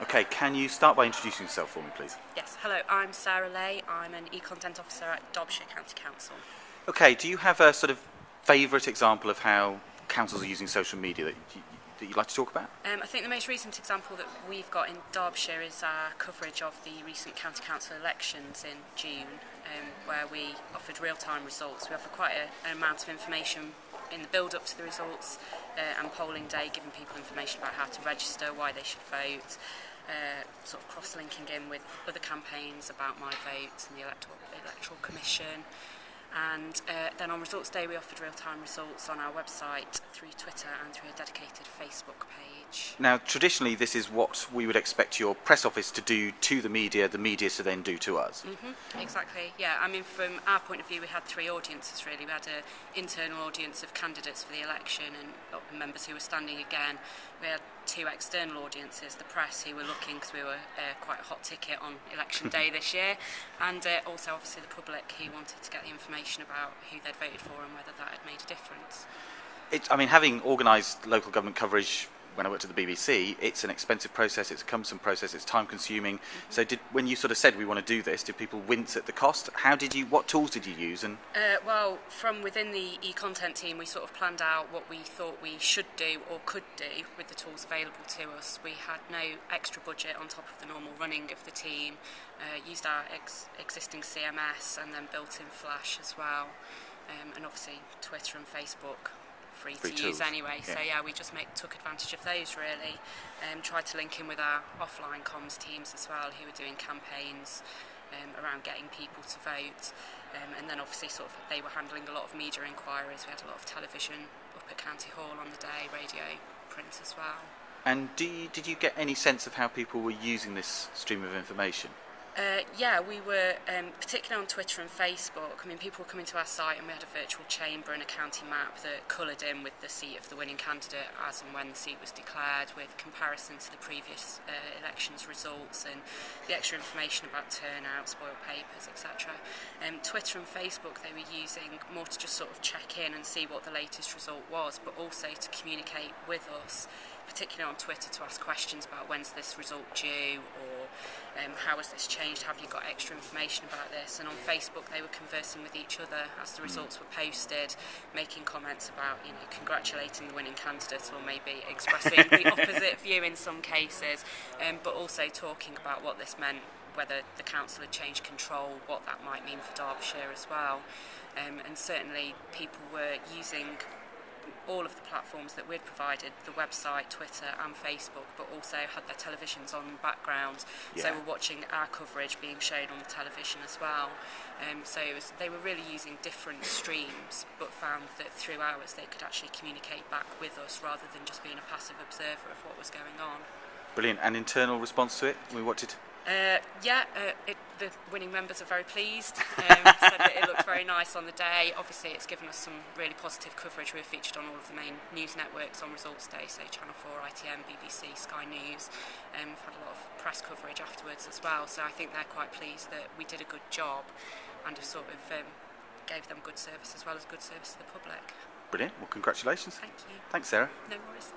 Okay, can you start by introducing yourself for me, please? Yes, hello, I'm Sarah Lay. I'm an e-content officer at Derbyshire County Council. Okay, do you have a sort of favourite example of how councils are using social media that you'd like to talk about? I think the most recent example that we've got in Derbyshire is our coverage of the recent county council elections in June, where we offered real-time results. We offered quite an amount of information in the build-up to the results and polling day, giving people information about how to register, why they should vote, sort of cross-linking in with other campaigns about My Vote and the Electoral Commission. And then on results day we offered real-time results on our website, through Twitter and through a dedicated Facebook page. Now, traditionally this is what we would expect your press office to do to the media to then do to us. Exactly, yeah. I mean, from our point of view, we had three audiences really. We had an internal audience of candidates for the election and members who were standing again. We had two external audiences, the press, who were looking because we were quite a hot ticket on election day this year, and also obviously the public who wanted to get the information about who they'd voted for and whether that had made a difference. I mean, having organised local government coverage when I worked at the BBC, it's an expensive process, it's a cumbersome process, it's time consuming. So when you sort of said we want to do this, did people wince at the cost? What tools did you use? Well, from within the e-content team, we sort of planned out what we thought we should do or could do with the tools available to us. We had no extra budget on top of the normal running of the team, used our existing CMS and then built in Flash as well, and obviously Twitter and Facebook. Free to use anyway, so yeah, we just took advantage of those really. Tried to link in with our offline comms teams as well, who were doing campaigns around getting people to vote, and then obviously they were handling a lot of media inquiries. We had a lot of television up at County Hall on the day, radio, print as well. And did you get any sense of how people were using this stream of information? Yeah, we were, particularly on Twitter and Facebook. I mean, people were coming to our site and we had a virtual chamber and a county map that coloured in with the seat of the winning candidate as and when the seat was declared, with comparison to the previous elections results and the extra information about turnout, spoiled papers, etc. Twitter and Facebook they were using more to just sort of check in and see what the latest result was, but also to communicate with us, particularly on Twitter, to ask questions about when's this result due, or how has this changed, have you got extra information about this? And on Facebook they were conversing with each other as the results were posted, making comments about, congratulating the winning candidate, or maybe expressing the opposite view in some cases, but also talking about what this meant, whether the council had changed control, what that might mean for Derbyshire as well. And certainly people were using all of the platforms that we'd provided, the website, Twitter and Facebook, but also had their televisions on in the background, so we're watching our coverage being shown on the television as well. So they were really using different streams, but found that through ours they could actually communicate back with us rather than just being a passive observer of what was going on. Brilliant. And internal response to it? The winning members are very pleased. Said that it looked very nice on the day. Obviously it's given us some really positive coverage. We were featured on all of the main news networks on results day, so Channel 4, ITN, BBC, Sky News. We've had a lot of press coverage afterwards as well, so I think they're quite pleased that we did a good job and have sort of gave them good service as well as good service to the public. Brilliant. Well, congratulations. Thank you. Thanks, Sarah. No worries.